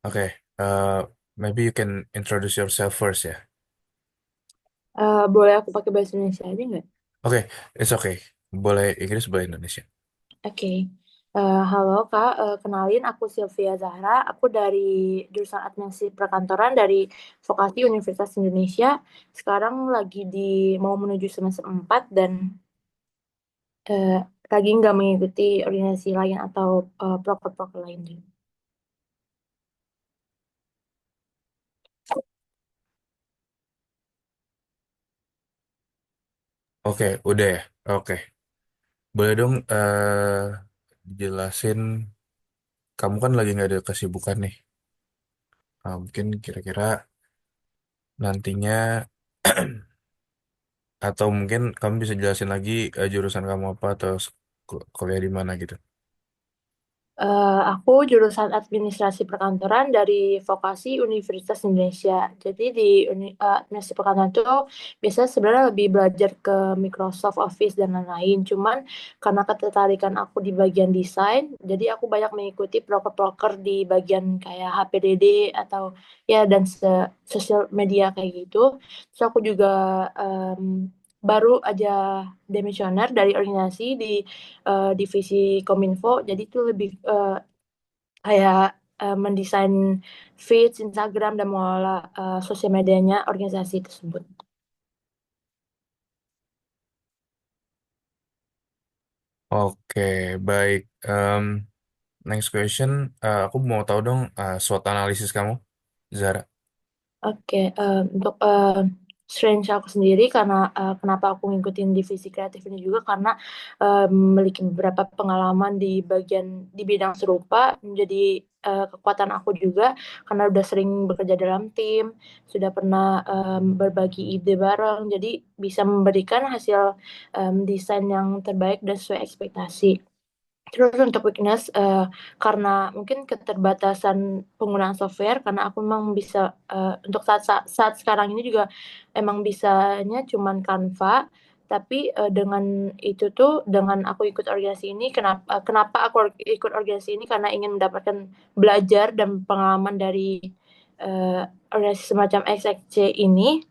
Okay, maybe you can introduce yourself first ya. Boleh aku pakai bahasa Indonesia aja nggak? Oke, it's okay. Boleh Inggris, boleh Indonesia. Oke. Halo Kak, kenalin aku Sylvia Zahra. Aku dari jurusan Administrasi Perkantoran dari Vokasi Universitas Indonesia. Sekarang lagi mau menuju semester 4 dan eh, lagi nggak mengikuti organisasi lain atau proker-proker lain. Oke, udah ya. Oke, boleh dong jelasin. Kamu kan lagi nggak ada kesibukan nih. Mungkin kira-kira nantinya atau mungkin kamu bisa jelasin lagi jurusan kamu apa atau kuliah di mana gitu. Aku jurusan Administrasi Perkantoran dari Vokasi Universitas Indonesia. Jadi di Administrasi Perkantoran itu biasanya sebenarnya lebih belajar ke Microsoft Office dan lain-lain. Cuman karena ketertarikan aku di bagian desain, jadi aku banyak mengikuti proker-proker di bagian kayak HPDD atau ya dan sosial media kayak gitu. Terus aku juga baru aja demisioner dari organisasi di divisi Kominfo. Jadi itu lebih kayak mendesain feed Instagram dan mengelola sosial medianya organisasi tersebut. Oke, baik. Next question, aku mau tahu dong SWOT analisis kamu, Zara. Oke, untuk strange aku sendiri karena kenapa aku ngikutin divisi kreatif ini juga karena memiliki beberapa pengalaman di di bidang serupa menjadi kekuatan aku juga karena udah sering bekerja dalam tim, sudah pernah berbagi ide bareng, jadi bisa memberikan hasil desain yang terbaik dan sesuai ekspektasi. Terus untuk weakness, karena mungkin keterbatasan penggunaan software, karena aku memang bisa untuk saat sekarang ini juga emang bisanya cuman Canva, tapi dengan itu tuh dengan aku ikut organisasi ini, kenapa aku ikut organisasi ini karena ingin mendapatkan belajar dan pengalaman dari organisasi semacam XXC ini.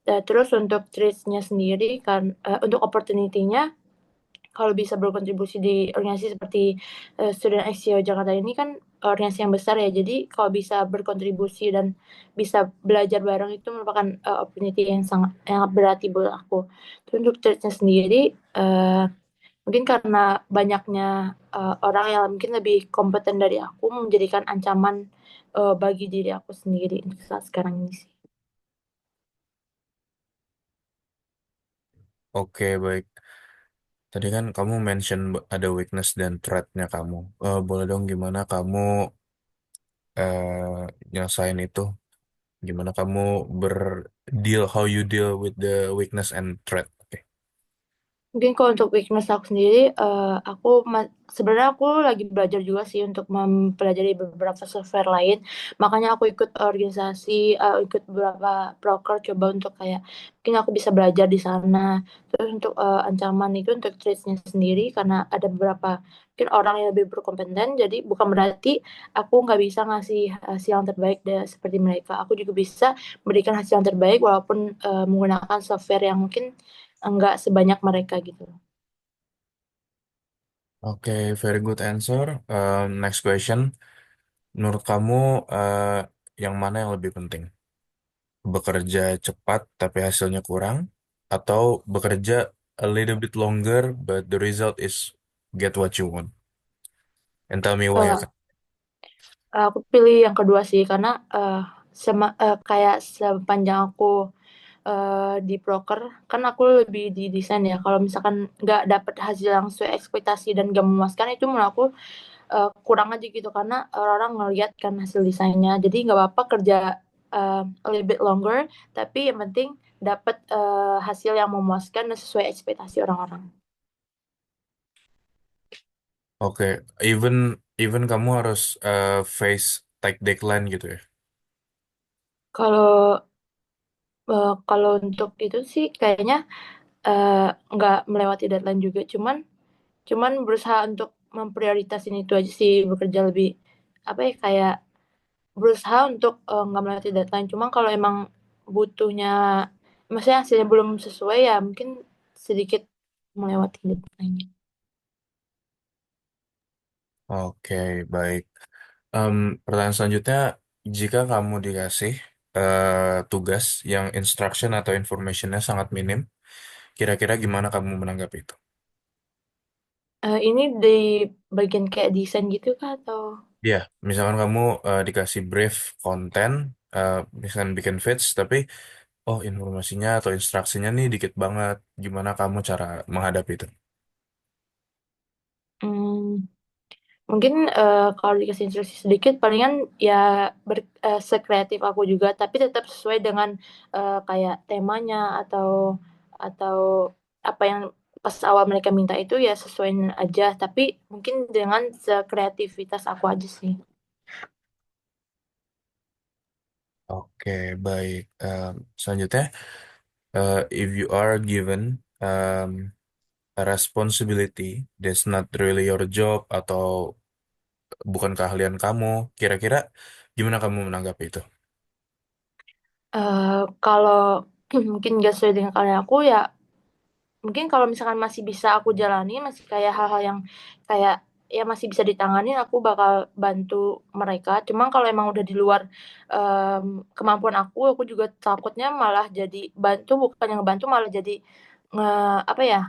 Terus untuk traits-nya sendiri kan untuk opportunity-nya kalau bisa berkontribusi di organisasi seperti Student XCO Jakarta ini kan organisasi yang besar ya. Jadi kalau bisa berkontribusi dan bisa belajar bareng itu merupakan opportunity yang sangat berarti buat aku. Terus untuk church-nya sendiri eh, mungkin karena banyaknya orang yang mungkin lebih kompeten dari aku menjadikan ancaman bagi diri aku sendiri untuk saat sekarang ini sih. Oke, baik. Tadi kan kamu mention ada weakness dan threat-nya kamu. Boleh dong gimana kamu nyelesain itu? Gimana kamu berdeal, how you deal with the weakness and threat? Oke. Mungkin kalau untuk weakness aku sendiri, sebenarnya aku lagi belajar juga sih untuk mempelajari beberapa software lain. Makanya aku ikut organisasi, ikut beberapa broker coba untuk kayak mungkin aku bisa belajar di sana. Terus untuk ancaman itu untuk traits-nya sendiri karena ada beberapa mungkin orang yang lebih berkompeten. Jadi bukan berarti aku nggak bisa ngasih hasil yang terbaik seperti mereka. Aku juga bisa memberikan hasil yang terbaik walaupun menggunakan software yang mungkin enggak sebanyak mereka gitu. Oke, very good answer. Next question. Menurut kamu eh, yang mana yang lebih penting? Bekerja cepat tapi hasilnya kurang, atau bekerja a little bit longer but the result is get what you want? And tell me why ya Eh, Kak. aku pilih yang kedua sih karena kayak sepanjang aku di broker kan aku lebih di desain ya. Kalau misalkan nggak dapet hasil yang sesuai ekspektasi dan gak memuaskan itu menurut aku kurang aja gitu karena orang-orang ngeliat kan hasil desainnya. Jadi nggak apa-apa kerja a little bit longer, tapi yang penting dapat hasil yang memuaskan dan sesuai ekspektasi orang-orang. Oke, even even kamu harus face tight deadline gitu ya. Kalau kalau untuk itu sih kayaknya eh, nggak melewati deadline juga, cuman berusaha untuk memprioritasin itu aja sih, bekerja lebih apa ya kayak berusaha untuk nggak melewati deadline. Cuma kalau emang butuhnya, maksudnya hasilnya belum sesuai ya mungkin sedikit melewati deadline. Oke, baik. Pertanyaan selanjutnya, jika kamu dikasih tugas yang instruction atau informationnya sangat minim, kira-kira gimana kamu menanggapi itu? Ini di bagian kayak desain gitu kah atau? Ya, misalkan kamu dikasih brief konten, eh, misalkan bikin feeds, tapi oh informasinya atau instruksinya nih dikit banget. Gimana kamu cara menghadapi itu? Hmm, mungkin kalau dikasih instruksi sedikit, palingan ya sekreatif aku juga, tapi tetap sesuai dengan kayak temanya atau apa yang pas awal mereka minta itu ya sesuaiin aja, tapi mungkin dengan sekreativitas aku aja sih. Oke, baik. Selanjutnya, if you are given a responsibility that's not really your job atau bukan keahlian kamu, kira-kira gimana kamu menanggapi itu? Kalau mungkin gak sesuai dengan kalian aku ya, mungkin kalau misalkan masih bisa aku jalani, masih kayak hal-hal yang kayak ya masih bisa ditangani, aku bakal bantu mereka. Cuma kalau emang udah di luar kemampuan aku juga takutnya malah jadi bantu, bukan yang bantu malah jadi nge apa ya,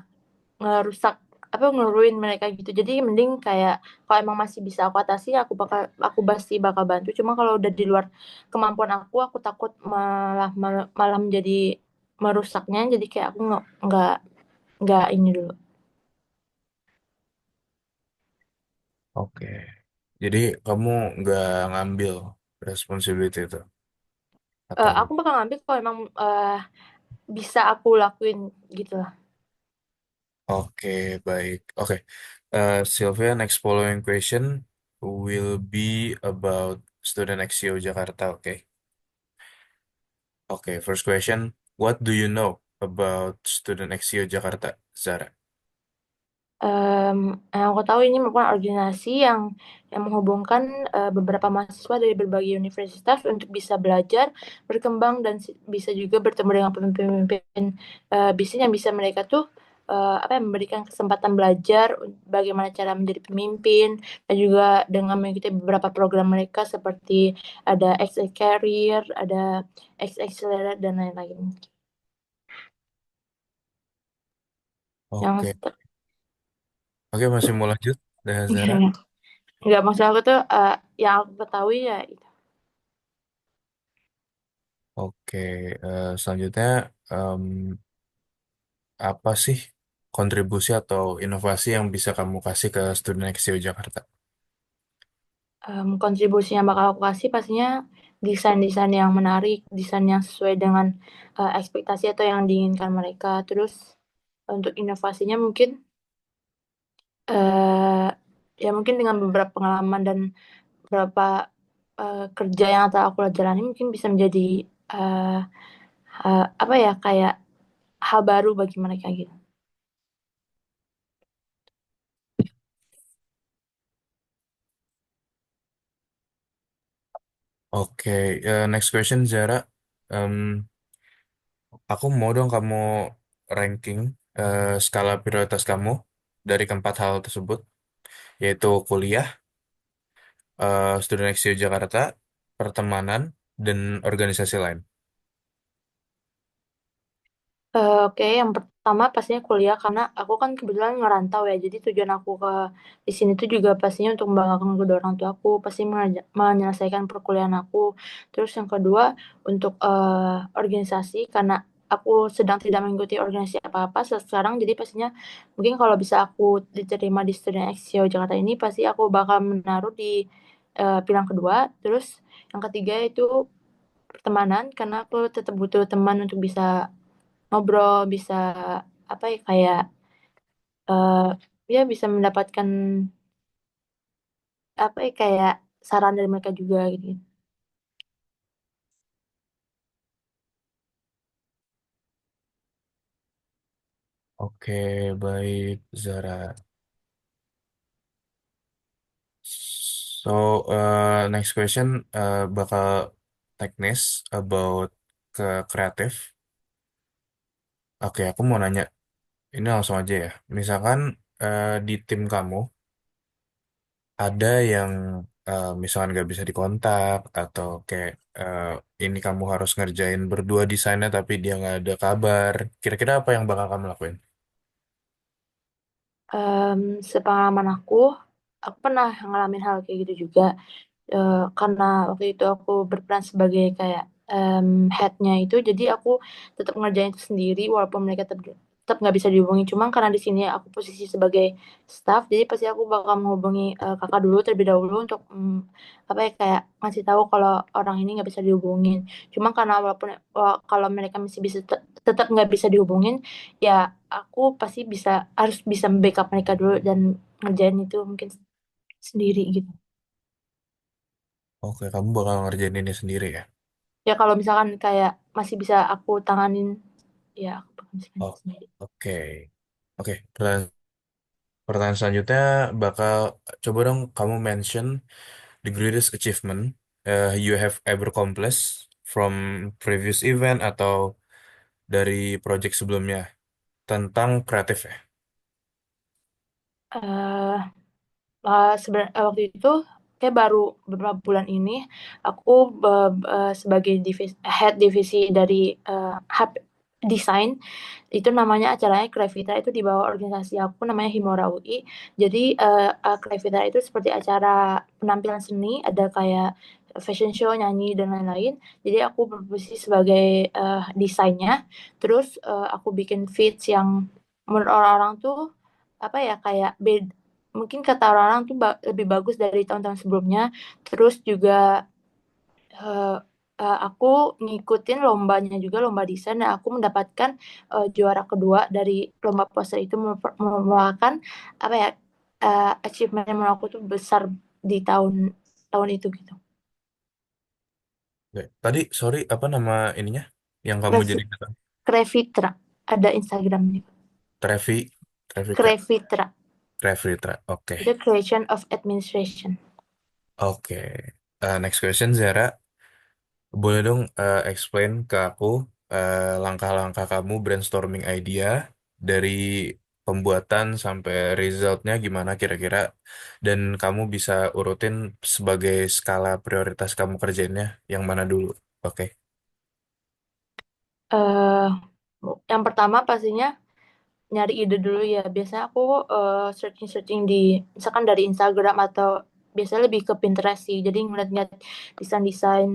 ngerusak apa ngeruin mereka gitu. Jadi mending kayak kalau emang masih bisa aku atasi, aku pasti bakal bantu. Cuma kalau udah di luar kemampuan aku takut malah menjadi merusaknya. Jadi kayak aku nggak ini dulu. Oke. Jadi kamu nggak ngambil responsibility itu atau Aku bakal ngambil kalau emang bisa aku lakuin gitu lah. oke, baik. Oke. Sylvia, next following question will be about student XCO Jakarta, oke? Oke, first question. What do you know about student XCO Jakarta, Zara? Em, yang aku tahu ini merupakan organisasi yang menghubungkan beberapa mahasiswa dari berbagai universitas untuk bisa belajar, berkembang dan bisa juga bertemu dengan pemimpin-pemimpin bisnis yang bisa mereka tuh apa ya, memberikan kesempatan belajar bagaimana cara menjadi pemimpin dan juga dengan mengikuti beberapa program mereka seperti ada XX Career, ada X Accelerate dan lain-lain. Yang Oke, oke masih mau lanjut, Zara? nggak maksud aku tuh yang aku ketahui ya itu. Oke, selanjutnya em, apa sih kontribusi atau inovasi yang bisa kamu kasih ke student XCO Jakarta? Kontribusi yang bakal aku kasih pastinya desain-desain yang menarik, desain yang sesuai dengan ekspektasi atau yang diinginkan mereka. Terus untuk inovasinya mungkin eh ya mungkin dengan beberapa pengalaman dan beberapa kerja yang telah aku jalani mungkin bisa menjadi eh apa ya kayak hal baru bagi mereka gitu. Oke, next question Zara. Em, aku mau dong kamu ranking skala prioritas kamu dari keempat hal tersebut, yaitu kuliah, student exchange Jakarta, pertemanan, dan organisasi lain. Oke, yang pertama pastinya kuliah karena aku kan kebetulan ngerantau ya. Jadi tujuan aku ke di sini tuh juga pastinya untuk membanggakan kedua orang tua aku, pasti menyelesaikan perkuliahan aku. Terus yang kedua untuk organisasi karena aku sedang tidak mengikuti organisasi apa-apa sekarang. Jadi pastinya mungkin kalau bisa aku diterima di Student Exchange Jakarta ini pasti aku bakal menaruh di pilihan kedua. Terus yang ketiga itu pertemanan karena aku tetap butuh teman untuk bisa ngobrol, bisa apa ya kayak eh ya bisa mendapatkan apa ya kayak saran dari mereka juga gitu. Oke, baik Zara. So, next question bakal teknis about ke kreatif. Oke, aku mau nanya, ini langsung aja ya. Misalkan di tim kamu ada yang misalkan nggak bisa dikontak atau kayak ini kamu harus ngerjain berdua desainnya tapi dia nggak ada kabar. Kira-kira apa yang bakal kamu lakuin? Sepengalaman aku pernah ngalamin hal kayak gitu juga. Karena waktu itu aku berperan sebagai kayak headnya itu, jadi aku tetap ngerjain itu sendiri walaupun mereka tetap tetap nggak bisa dihubungi. Cuma karena di sini aku posisi sebagai staff, jadi pasti aku bakal menghubungi kakak dulu terlebih dahulu untuk apa ya, kayak ngasih tahu kalau orang ini nggak bisa dihubungin. Cuma karena walaupun kalau mereka masih bisa tetap nggak bisa dihubungin, ya aku pasti harus bisa backup mereka dulu dan ngerjain itu mungkin sendiri gitu. Oke, kamu bakal ngerjain ini sendiri ya? Ya kalau misalkan kayak masih bisa aku tanganin, ya aku bakal misalkan Oh, sendiri. oke. Oke, pertanyaan selanjutnya bakal coba dong kamu mention the greatest achievement you have ever accomplished from previous event atau dari project sebelumnya tentang kreatif ya. eh Waktu itu kayak baru beberapa bulan ini aku sebagai head divisi dari hub desain, itu namanya acaranya Crevita, itu di bawah organisasi aku namanya Himora UI. Jadi Crevita itu seperti acara penampilan seni, ada kayak fashion show, nyanyi dan lain-lain. Jadi aku berposisi sebagai desainnya. Terus aku bikin feeds yang menurut orang-orang tuh apa ya, kayak mungkin kata orang-orang tuh lebih bagus dari tahun-tahun sebelumnya. Terus juga eh, aku ngikutin lombanya juga, lomba desain, dan aku mendapatkan juara kedua dari lomba poster itu, merupakan apa ya, achievement yang menurut aku tuh besar di tahun tahun itu gitu. Oke. Tadi sorry apa nama ininya yang kamu jadi Krevi- kata? Krevitra, ada Instagramnya. Trevi, Trevika, Krevitra Trevitra. Oke, itu Creation of Administration. oke. Next question Zara, boleh dong explain ke aku langkah-langkah kamu brainstorming idea dari pembuatan sampai resultnya gimana kira-kira dan kamu bisa urutin sebagai skala prioritas kamu kerjainnya yang mana dulu? Oke. eh yang pertama pastinya nyari ide dulu ya. Biasanya aku searching-searching di misalkan dari Instagram, atau biasanya lebih ke Pinterest sih. Jadi ngeliat-ngeliat desain-desain,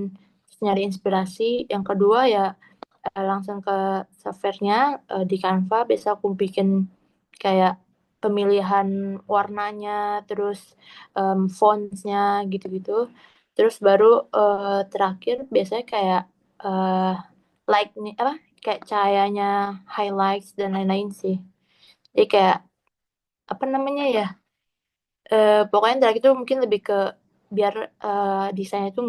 terus nyari inspirasi. Yang kedua ya langsung ke softwarenya, di Canva. Biasa aku bikin kayak pemilihan warnanya, terus fontsnya gitu-gitu. Terus baru terakhir biasanya kayak eh, like nih apa, kayak cahayanya, highlights dan lain-lain sih. Jadi kayak apa namanya ya, pokoknya dari itu mungkin lebih ke biar desainnya itu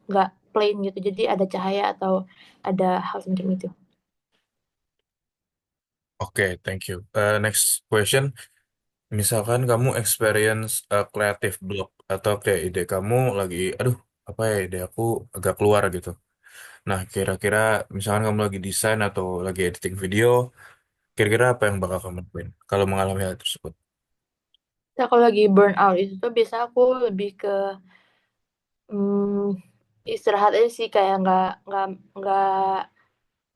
nggak plain gitu, jadi ada cahaya atau ada hal semacam itu. Oke, thank you. Next question. Misalkan kamu experience creative block atau kayak ide kamu lagi, aduh, apa ya ide aku agak keluar gitu. Nah, kira-kira misalkan kamu lagi desain atau lagi editing video, kira-kira apa yang bakal kamu lakuin kalau mengalami hal tersebut? Nah, kalau lagi burn out itu tuh biasa aku lebih ke istirahat aja sih, kayak nggak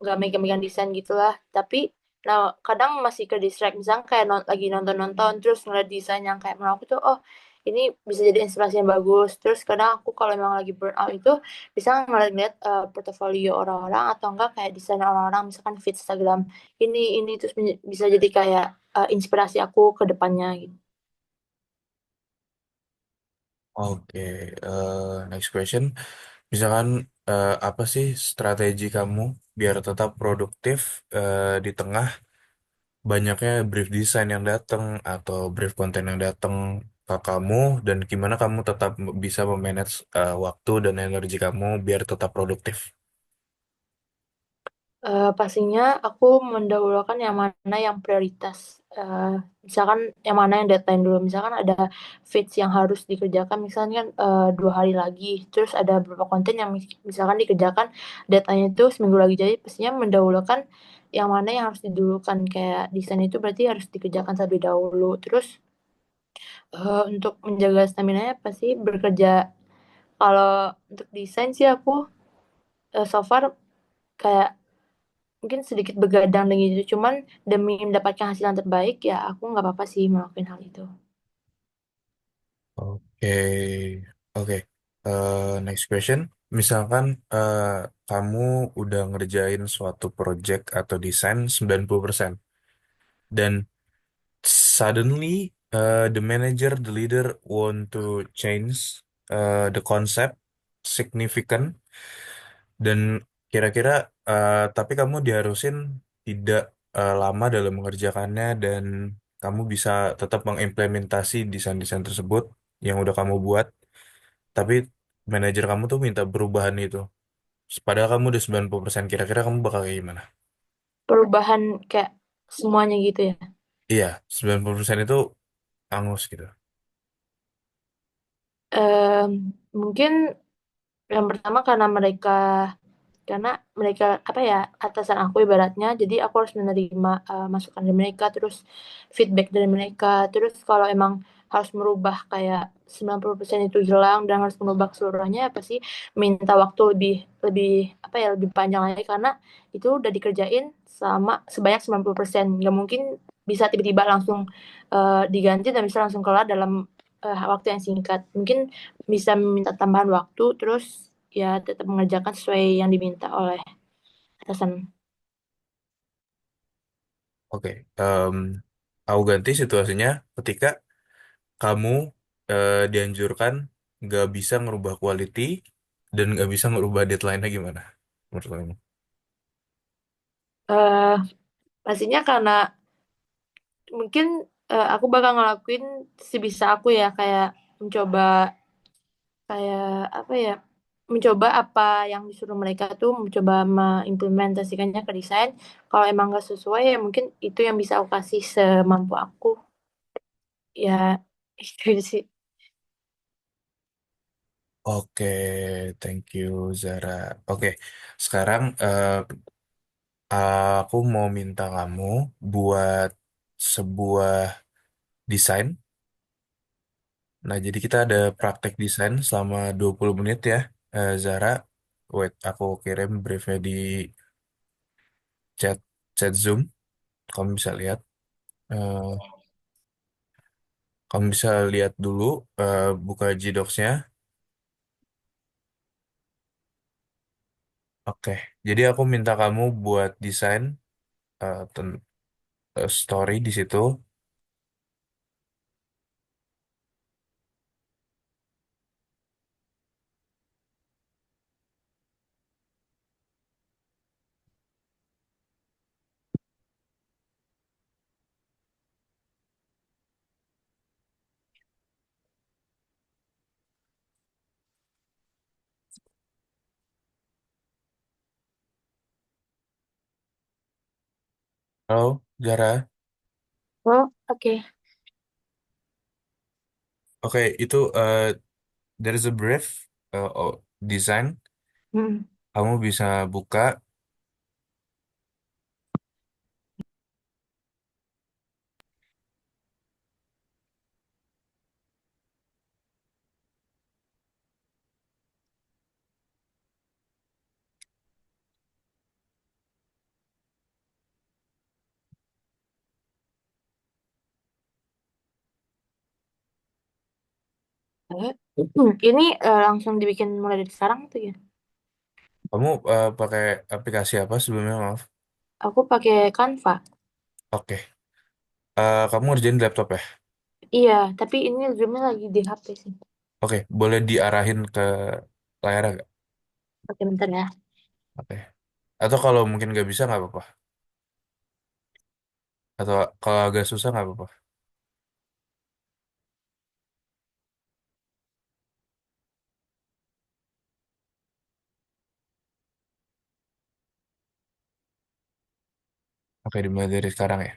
nggak megang-megang desain gitulah. Tapi nah kadang masih ke distract, misalnya kayak lagi nonton-nonton terus ngeliat desain yang kayak menurut aku tuh, oh ini bisa jadi inspirasi yang bagus. Terus kadang aku kalau memang lagi burn out itu bisa ngeliat-ngeliat portofolio orang-orang, atau enggak kayak desain orang-orang, misalkan feed Instagram ini terus bisa jadi kayak inspirasi aku ke depannya gitu. Oke, next question. Misalkan apa sih strategi kamu biar tetap produktif di tengah banyaknya brief design yang datang atau brief konten yang datang ke kamu dan gimana kamu tetap bisa memanage waktu dan energi kamu biar tetap produktif. Pastinya aku mendahulukan yang mana yang prioritas. eh, misalkan yang mana yang deadline dulu. Misalkan ada feeds yang harus dikerjakan, misalnya kan 2 hari lagi. Terus ada beberapa konten yang misalkan dikerjakan deadline itu seminggu lagi. Jadi pastinya mendahulukan yang mana yang harus didulukan. Kayak desain itu berarti harus dikerjakan terlebih dahulu. Terus untuk menjaga stamina-nya pasti bekerja. Kalau untuk desain sih aku so far kayak mungkin sedikit begadang dan gitu. Cuman demi mendapatkan hasil yang terbaik ya aku nggak apa-apa sih melakukan hal itu. Oke, oke. Next question. Misalkan kamu udah ngerjain suatu project atau desain 90% dan suddenly the manager, the leader want to change the concept significant dan kira-kira tapi kamu diharusin tidak lama dalam mengerjakannya dan kamu bisa tetap mengimplementasi desain-desain tersebut yang udah kamu buat, tapi manajer kamu tuh minta perubahan itu. Padahal kamu udah 90%, kira-kira kamu bakal kayak gimana? Perubahan kayak semuanya gitu ya. Iya, 90% itu angus gitu. Em, Mungkin yang pertama karena mereka apa ya atasan aku ibaratnya jadi aku harus menerima masukan dari mereka terus feedback dari mereka terus kalau emang harus merubah kayak 90% itu hilang dan harus merubah keseluruhannya pasti minta waktu lebih lebih apa ya lebih panjang lagi karena itu udah dikerjain sama sebanyak 90%. Nggak mungkin bisa tiba-tiba langsung diganti dan bisa langsung kelar dalam waktu yang singkat. Mungkin bisa meminta tambahan waktu terus ya tetap mengerjakan sesuai yang diminta oleh atasan. Oke, aku ganti situasinya ketika kamu dianjurkan nggak bisa ngerubah quality dan nggak bisa ngerubah deadline-nya gimana? Menurut kamu? eh Pastinya karena mungkin aku bakal ngelakuin sebisa aku ya kayak mencoba kayak apa ya mencoba apa yang disuruh mereka tuh mencoba mengimplementasikannya ke desain kalau emang nggak sesuai ya mungkin itu yang bisa aku kasih semampu aku ya itu sih. Oke, thank you Zara. Oke, sekarang aku mau minta kamu buat sebuah desain. Nah, jadi kita ada praktek desain selama 20 menit ya, Zara. Wait, aku kirim briefnya di chat chat Zoom. Kamu bisa lihat. Eh, kamu bisa lihat dulu, buka Gdocs-nya. Oke, jadi aku minta kamu buat desain story di situ. Halo, Zara. Oh oke. Oke, itu there is a brief design. Hmm. Kamu bisa buka. Ini langsung dibikin mulai dari sekarang tuh ya. Kamu pakai aplikasi apa sebelumnya, maaf? Aku pakai Canva. Oke. Kamu ngerjain di laptop ya? Iya, tapi ini Zoom-nya lagi di HP sih. Oke, boleh diarahin ke layar agak? Oke, bentar ya. Oke. Atau kalau mungkin nggak bisa nggak apa-apa. Atau kalau agak susah nggak apa-apa. Oke, dimulai dari sekarang ya.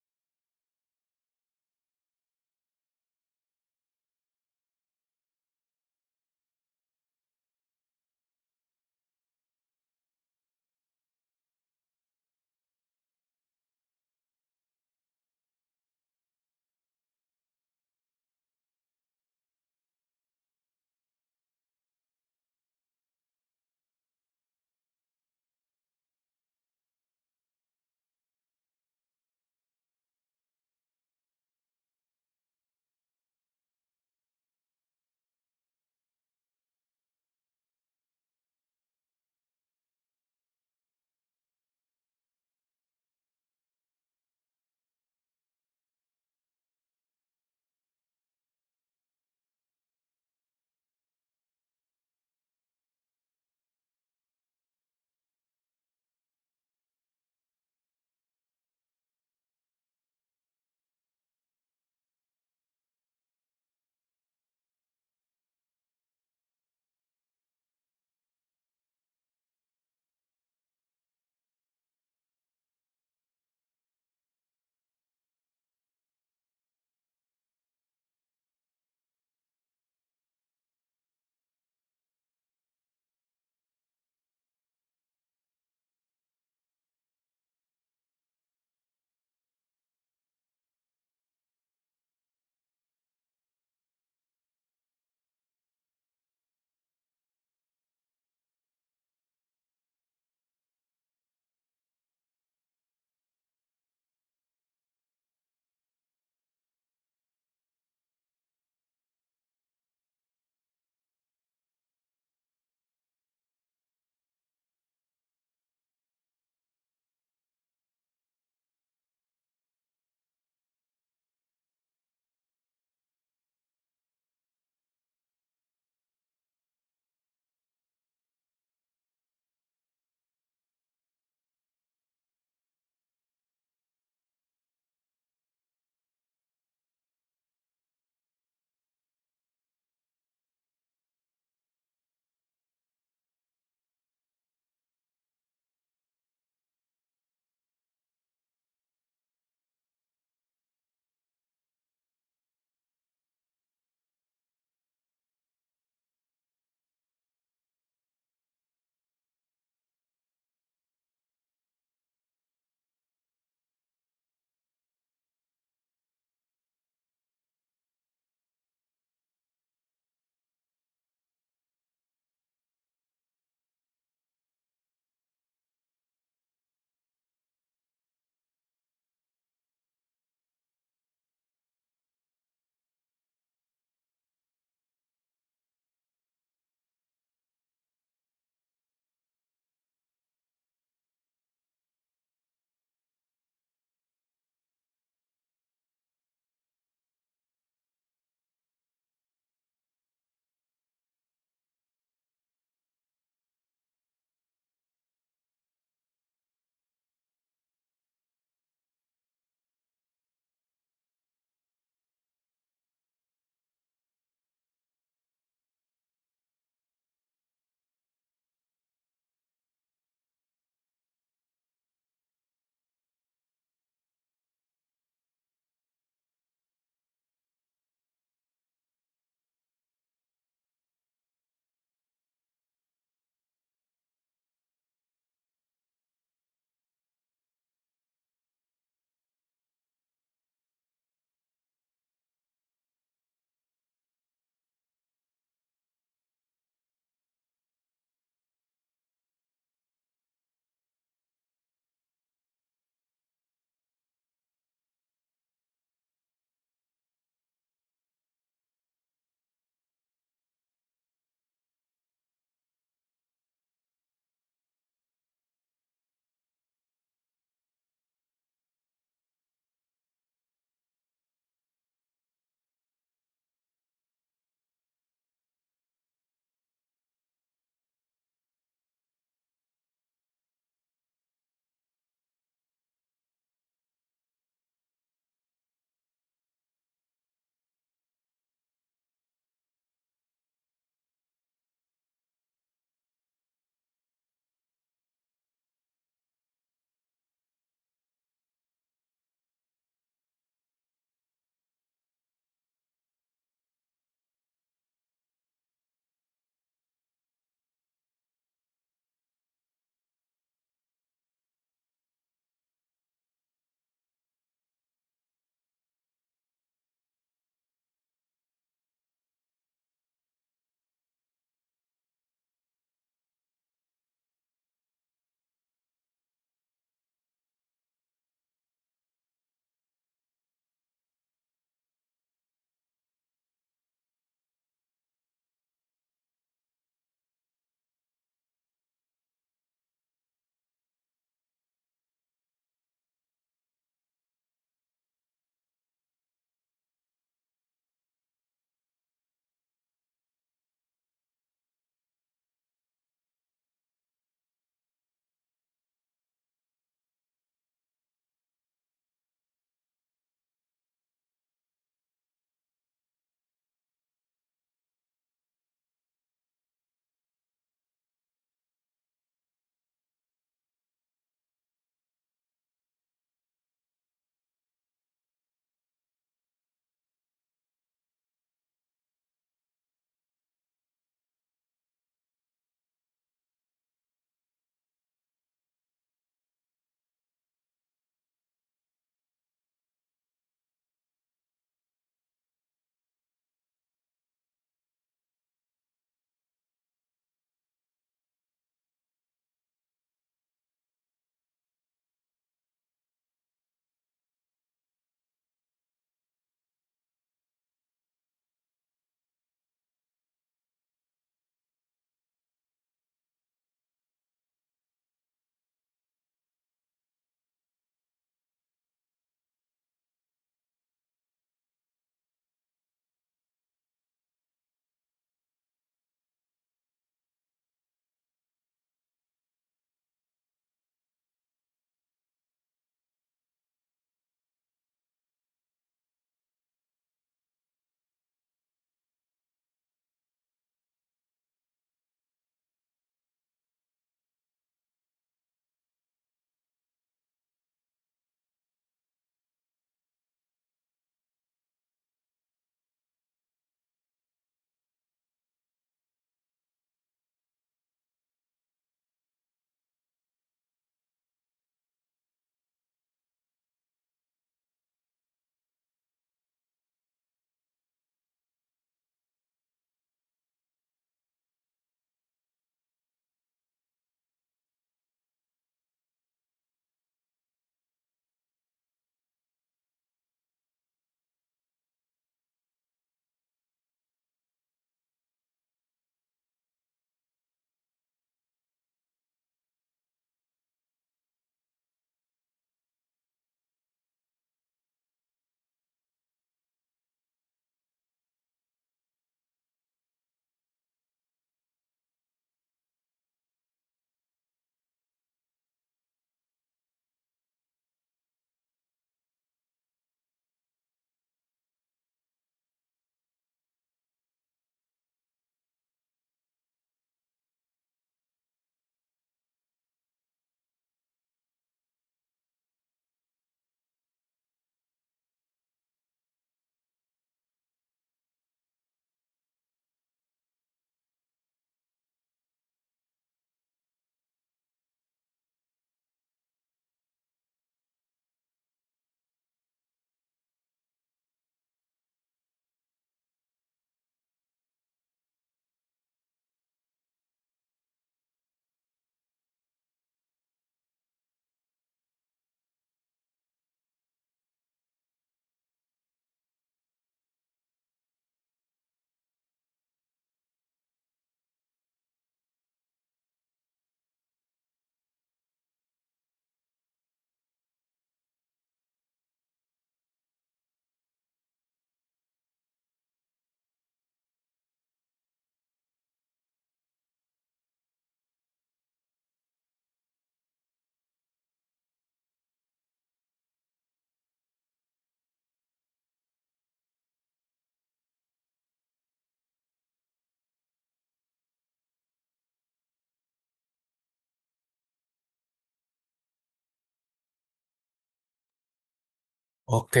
Oke,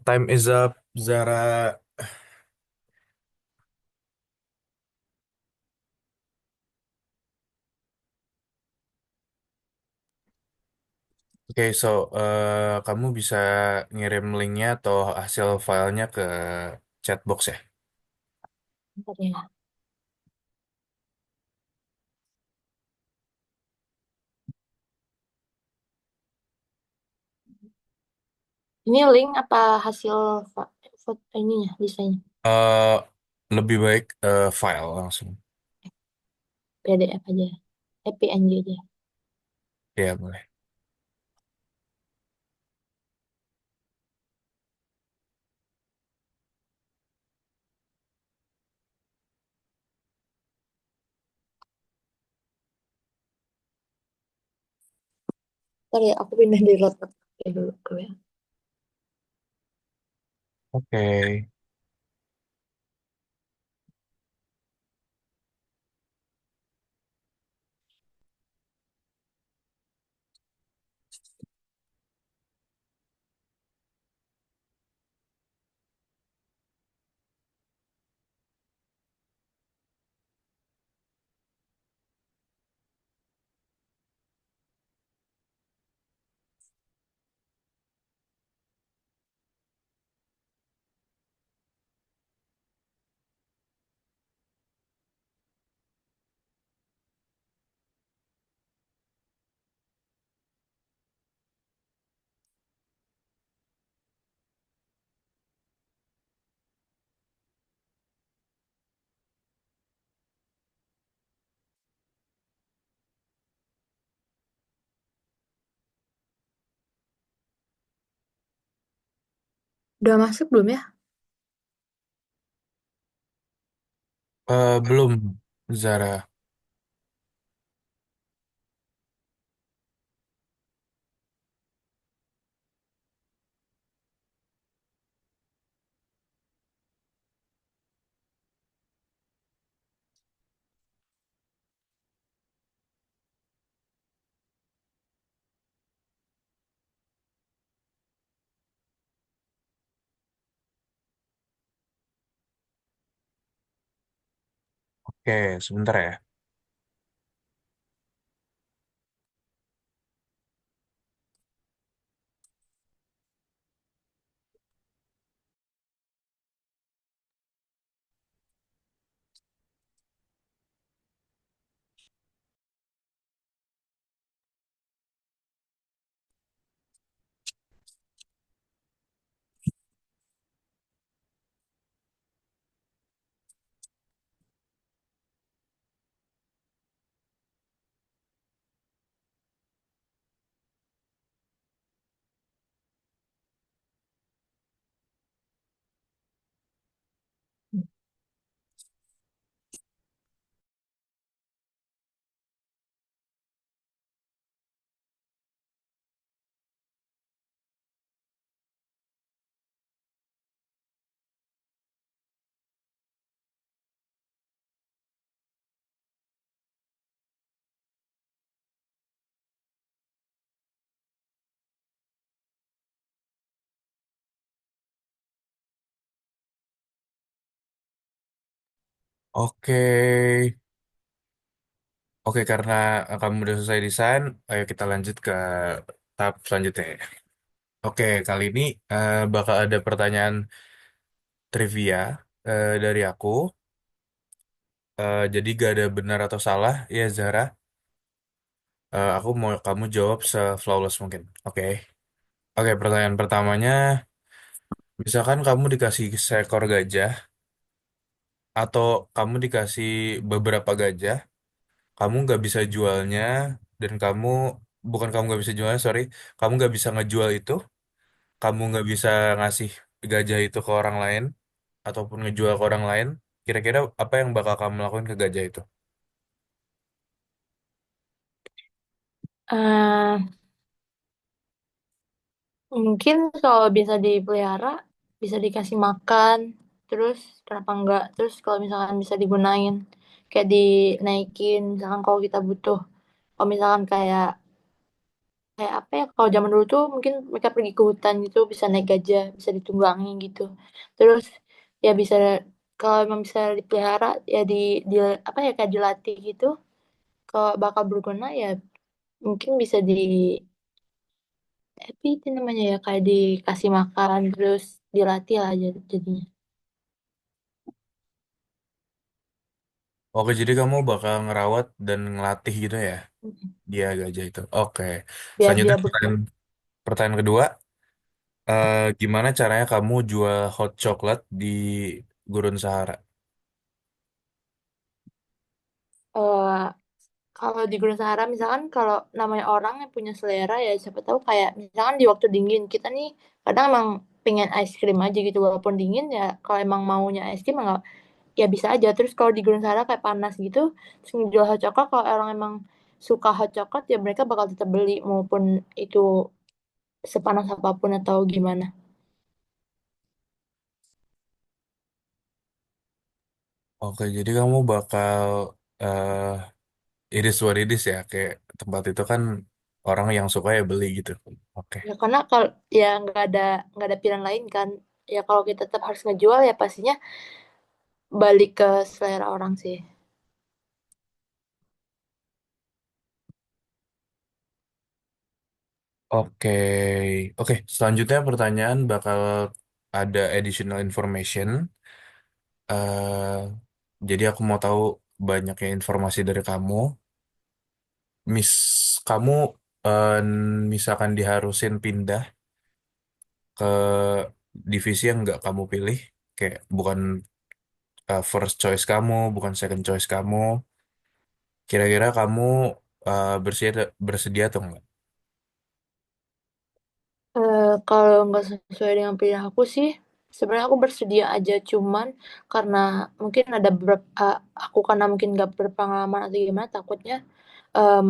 time is up, Zara. Oke, kamu bisa ngirim linknya atau hasil filenya ke chatbox ya? Bentar ya. Ini link apa hasil foto ininya, desainnya? eh Lebih baik file langsung. PDF aja. PNG aja. Ya, boleh. Ntar ya, aku pindah dari laptop ya dulu ke WA. Oke. Udah masuk belum ya? Belum, Zara. Oke, sebentar ya. Oke. Oke, karena kamu udah selesai desain, ayo kita lanjut ke tahap selanjutnya. Oke, kali ini bakal ada pertanyaan trivia dari aku. Jadi gak ada benar atau salah, ya Zara. Aku mau kamu jawab se-flawless mungkin. Oke. Oke, pertanyaan pertamanya, misalkan kamu dikasih seekor gajah atau kamu dikasih beberapa gajah, kamu nggak bisa jualnya dan bukan kamu nggak bisa jualnya, sorry, kamu nggak bisa ngejual itu, kamu nggak bisa ngasih gajah itu ke orang lain ataupun ngejual ke orang lain. Kira-kira apa yang bakal kamu lakukan ke gajah itu? Eh, Mungkin kalau bisa dipelihara, bisa dikasih makan, terus kenapa enggak? Terus kalau misalkan bisa digunain, kayak dinaikin, misalkan kalau kita butuh. Kalau misalkan kayak kayak apa ya, kalau zaman dulu tuh mungkin mereka pergi ke hutan gitu bisa naik gajah, bisa ditunggangi gitu. Terus ya bisa, kalau emang bisa dipelihara ya di apa ya, kayak dilatih gitu, kalau bakal berguna ya mungkin bisa di apa itu namanya ya, kayak dikasih makan terus dilatih lah jadinya. Oke, jadi kamu bakal ngerawat dan ngelatih gitu ya, Mm. dia gajah itu. Oke. Biar Selanjutnya dia berkembang. pertanyaan kedua, gimana caranya kamu jual hot chocolate di Gurun Sahara? Kalau di Gurun Sahara misalkan, kalau namanya orang yang punya selera ya siapa tahu, kayak misalkan di waktu dingin kita nih kadang emang pengen es krim aja gitu walaupun dingin, ya kalau emang maunya es krim enggak ya bisa aja. Terus kalau di Gurun Sahara kayak panas gitu, terus ngejual hot coklat, kalau orang emang suka hot coklat ya mereka bakal tetap beli maupun itu sepanas apapun atau gimana. Oke, jadi kamu bakal iris what it is ya, kayak tempat itu kan orang yang suka ya beli gitu. Oke. Ya karena kalau ya nggak ada pilihan lain kan. Ya kalau kita tetap harus ngejual ya pastinya balik ke selera orang sih. Oke, oke. Selanjutnya pertanyaan bakal ada additional information. eh jadi aku mau tahu banyaknya informasi dari kamu. Miss, kamu eh, misalkan diharusin pindah ke divisi yang nggak kamu pilih, kayak bukan first choice kamu, bukan second choice kamu. Kira-kira kamu bersedia bersedia atau enggak? Kalau nggak sesuai dengan pilihan aku sih, sebenarnya aku bersedia aja. Cuman karena mungkin ada beberapa, aku karena mungkin nggak berpengalaman atau gimana, takutnya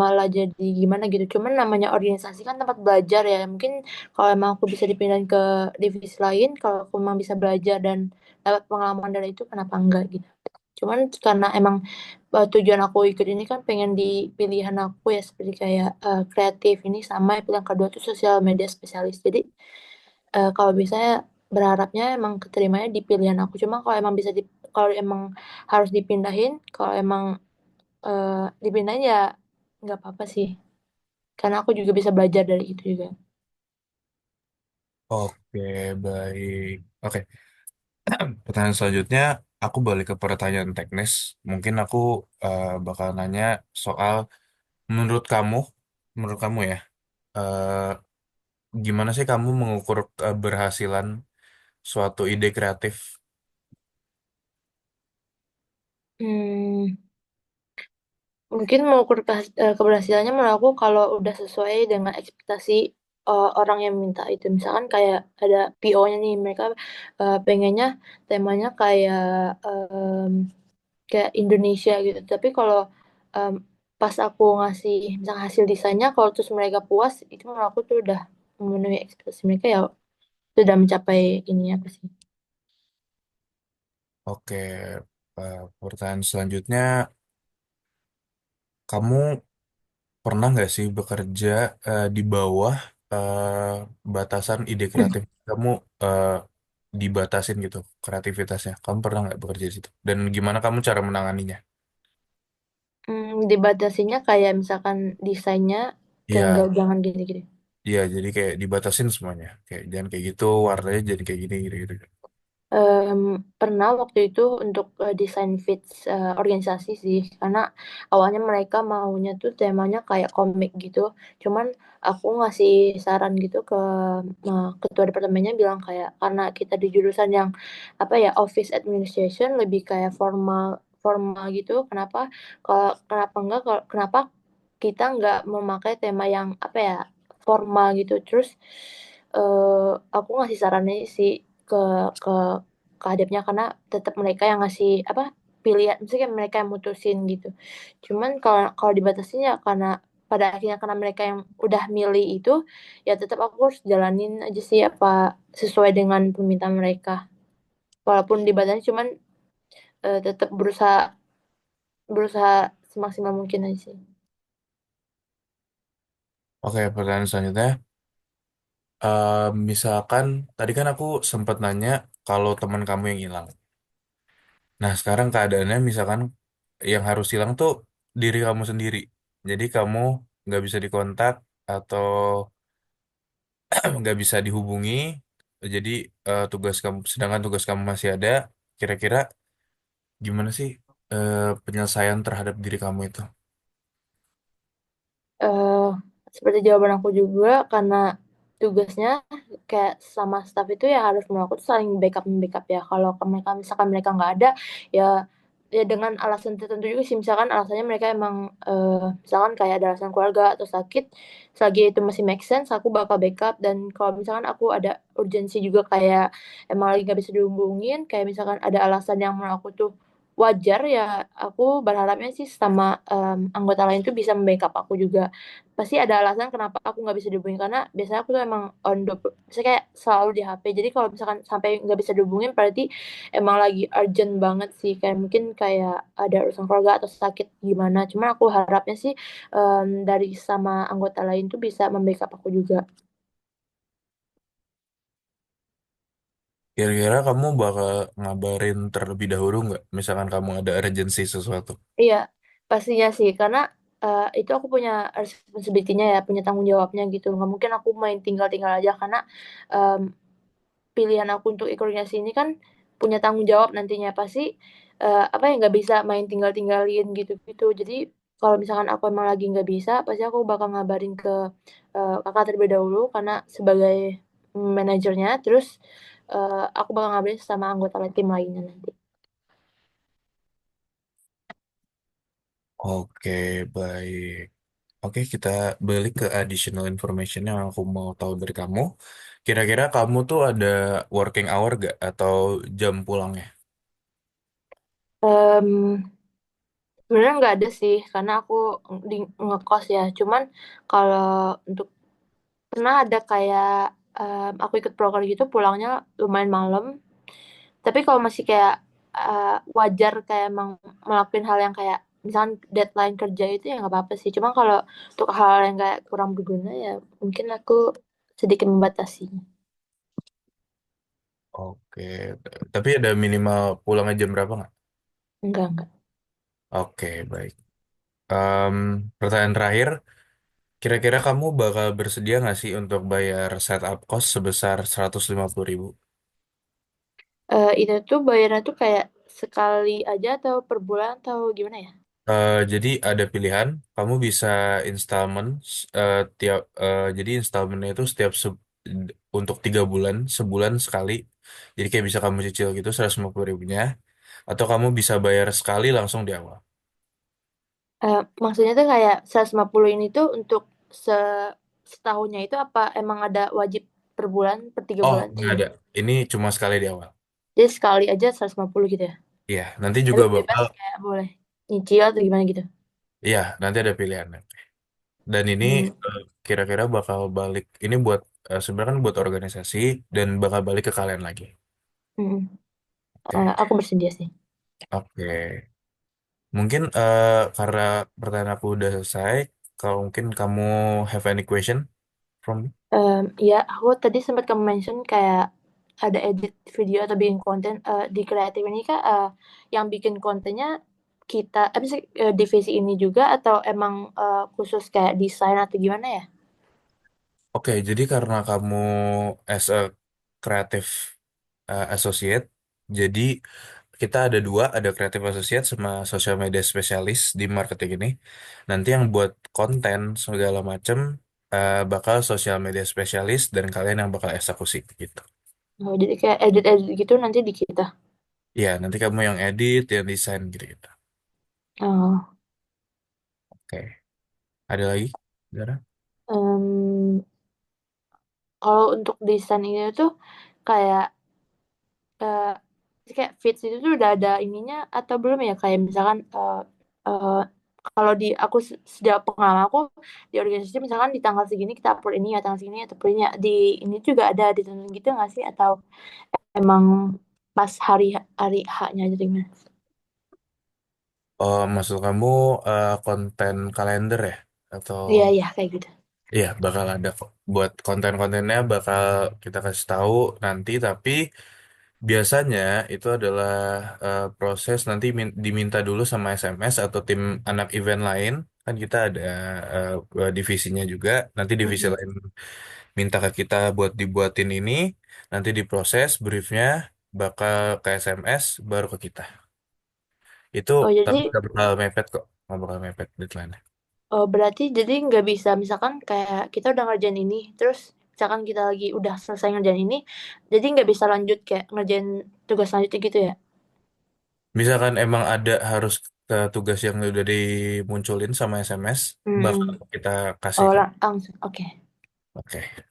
malah jadi gimana gitu. Cuman namanya organisasi kan tempat belajar ya. Mungkin kalau emang aku bisa dipindahin ke divisi lain, kalau aku emang bisa belajar dan dapat pengalaman dari itu, kenapa enggak gitu. Cuman karena emang tujuan aku ikut ini kan pengen di pilihan aku ya, seperti kayak kreatif ini, sama yang kedua tuh sosial media spesialis. Jadi kalau bisa ya berharapnya emang keterimanya di pilihan aku. Cuma kalau emang bisa kalau emang harus dipindahin, kalau emang dipindahin ya nggak apa-apa sih. Karena aku juga bisa belajar dari itu juga. Oke, baik. Oke, pertanyaan selanjutnya aku balik ke pertanyaan teknis. Mungkin aku bakal nanya soal menurut kamu, menurut kamu ya, eh, gimana sih kamu mengukur keberhasilan suatu ide kreatif? Hmm, Mungkin mengukur keberhasilannya menurut aku kalau udah sesuai dengan ekspektasi orang yang minta itu. Misalkan kayak ada PO-nya nih, mereka pengennya temanya kayak Indonesia gitu. Tapi kalau em, pas aku ngasih misal hasil desainnya, kalau terus mereka puas, itu menurut aku tuh udah memenuhi ekspektasi mereka, ya sudah mencapai ini apa sih. Oke, pertanyaan selanjutnya, kamu pernah nggak sih bekerja di bawah batasan ide kreatif kamu, eh, dibatasin gitu kreativitasnya? Kamu pernah nggak bekerja di situ? Dan gimana kamu cara menanganinya? Dibatasinya kayak misalkan desainnya kayak nggak, Iya, jangan gini-gini. iya. Jadi kayak dibatasin semuanya. Kayak jangan kayak gitu, warnanya jadi kayak gini, gitu, gitu. Em, Pernah waktu itu untuk desain fits organisasi sih, karena awalnya mereka maunya tuh temanya kayak komik gitu. Cuman aku ngasih saran gitu ke ketua departemennya, bilang kayak karena kita di jurusan yang apa ya, office administration, lebih kayak formal formal gitu. Kenapa kita nggak memakai tema yang apa ya, formal gitu. Terus aku ngasih sarannya sih ke ke kadepnya, karena tetap mereka yang ngasih apa, pilihan, misalnya mereka yang mutusin gitu. Cuman kalau kalau dibatasin ya karena pada akhirnya karena mereka yang udah milih itu, ya tetap aku harus jalanin aja sih apa sesuai dengan permintaan mereka, walaupun dibatasi. Cuman tetap berusaha berusaha semaksimal mungkin aja sih. Oke, pertanyaan selanjutnya. Misalkan tadi kan aku sempat nanya kalau teman kamu yang hilang. Nah, sekarang keadaannya misalkan yang harus hilang tuh diri kamu sendiri. Jadi kamu nggak bisa dikontak atau nggak bisa dihubungi. Jadi tugas kamu, sedangkan tugas kamu masih ada. Kira-kira gimana sih penyelesaian terhadap diri kamu itu? eh Seperti jawaban aku juga, karena tugasnya kayak sama staff itu ya harus melakukan saling backup backup ya. Kalau mereka misalkan mereka nggak ada, ya ya dengan alasan tertentu juga sih, misalkan alasannya mereka emang misalkan kayak ada alasan keluarga atau sakit, selagi itu masih make sense aku bakal backup. Dan kalau misalkan aku ada urgensi juga, kayak emang lagi nggak bisa dihubungin, kayak misalkan ada alasan yang menurut aku tuh wajar ya, aku berharapnya sih sama anggota lain tuh bisa membackup aku juga. Pasti ada alasan kenapa aku nggak bisa dihubungin, karena biasanya aku tuh emang on the misalnya kayak selalu di HP. Jadi kalau misalkan sampai nggak bisa dihubungin, berarti emang lagi urgent banget sih, kayak mungkin kayak ada urusan keluarga atau sakit gimana. Cuma aku harapnya sih dari sama anggota lain tuh bisa membackup aku juga. Kira-kira kamu bakal ngabarin terlebih dahulu nggak? Misalkan kamu ada urgensi sesuatu. Iya, pastinya sih, karena itu aku punya responsibility-nya ya, punya tanggung jawabnya gitu. Nggak mungkin aku main tinggal-tinggal aja, karena em, pilihan aku untuk ikut organisasi ini kan punya tanggung jawab nantinya. Pasti apa ya, nggak bisa main tinggal-tinggalin gitu-gitu. Jadi kalau misalkan aku emang lagi nggak bisa, pasti aku bakal ngabarin ke kakak terlebih dahulu, karena sebagai manajernya. Terus aku bakal ngabarin sama anggota tim lainnya nanti. Oke, baik. Oke, kita balik ke additional information yang aku mau tahu dari kamu. Kira-kira kamu tuh ada working hour gak atau jam pulangnya? Em, Sebenarnya nggak ada sih, karena aku di ngekos ya. Cuman kalau untuk pernah ada kayak aku ikut proker gitu, pulangnya lumayan malam. Tapi kalau masih kayak wajar, kayak emang ngelakuin hal yang kayak misalkan deadline kerja itu, ya nggak apa-apa sih. Cuma kalau untuk hal yang kayak kurang berguna, ya mungkin aku sedikit membatasinya. Oke, tapi ada minimal pulangnya jam berapa nggak? Enggak. Oke, baik. Em, Pertanyaan terakhir, kira-kira kamu bakal bersedia nggak sih untuk bayar setup cost sebesar 150.000? Itu tuh bayarnya tuh kayak sekali aja atau per bulan atau gimana ya? Jadi ada pilihan, kamu bisa installment jadi installmentnya itu untuk 3 bulan, sebulan sekali. Jadi kayak bisa kamu cicil gitu 150.000-nya, atau kamu bisa bayar sekali langsung di awal. Maksudnya tuh kayak 150 ini tuh untuk se setahunnya itu, apa emang ada wajib per bulan, per 3 bulan tuh Nggak ada. gimana? Ini cuma sekali di awal. Jadi sekali aja 150 gitu ya? Iya, nanti Tapi juga bakal, bebas kayak boleh nyicil atau gimana gitu? iya nanti ada pilihan. Dan ini Hmm, kira-kira bakal balik, ini buat sebenarnya kan buat organisasi dan bakal balik ke kalian lagi. hmm. Oke. Aku bersedia sih. Oke. Mungkin karena pertanyaan aku udah selesai, kalau mungkin kamu have any question from me? Ya, aku tadi sempat kamu mention kayak ada edit video atau bikin konten di kreatif ini kak, yang bikin kontennya kita apa sih, divisi ini juga, atau emang khusus kayak desain atau gimana ya? Oke, jadi karena kamu as a creative associate, jadi kita ada dua, ada creative associate sama social media specialist di marketing ini. Nanti yang buat konten segala macem bakal social media specialist dan kalian yang bakal eksekusi gitu. Oh, jadi kayak edit-edit gitu nanti di kita. Ya, nanti kamu yang edit, yang desain gitu-gitu. Oh, Oke, ada lagi? Dara? em, kalau untuk desain ini tuh kayak eh, kayak fits itu tuh udah ada ininya atau belum ya? Kayak misalkan eh, kalau di aku sejak pengalaman aku di organisasi, misalkan di tanggal segini kita upload ini ya, tanggal segini ya upload ini ya. Di ini juga ada ditentuin gitu nggak sih? Atau emang pas hari hari H-nya aja gimana? Oh, maksud kamu konten kalender ya? Atau Iya, iya, kayak gitu. Iya, bakal ada kok. Buat konten-kontennya bakal kita kasih tahu nanti, tapi biasanya itu adalah proses nanti diminta dulu sama SMS atau tim anak event lain. Kan kita ada divisinya juga. Nanti divisi Mm-mm. lain minta ke kita buat dibuatin ini. Nanti diproses, briefnya bakal ke SMS, baru ke kita. Itu Oh tapi jadi nggak bakal mepet kok. Nggak bakal mepet deadline. oh, berarti jadi nggak bisa misalkan kayak kita udah ngerjain ini, terus misalkan kita lagi udah selesai ngerjain ini, jadi nggak bisa lanjut kayak ngerjain tugas selanjutnya gitu ya? Misalkan emang ada harus ke tugas yang udah dimunculin sama SMS, bakal Hmm. kita kasih Oh kok. langsung, oke. Oke.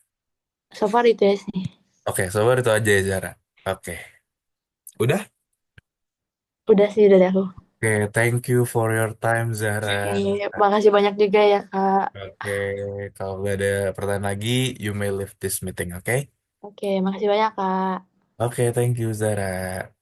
So far itu ya sih. Oke, so far itu aja ya Zara. Oke. Udah? Udah sih dari aku. Oke, thank you for your time Zara. Oke, makasih banyak juga ya Kak. Oke, kalau nggak ada pertanyaan lagi, you may leave this meeting, oke? Oke, makasih banyak Kak. Oke, thank you Zara.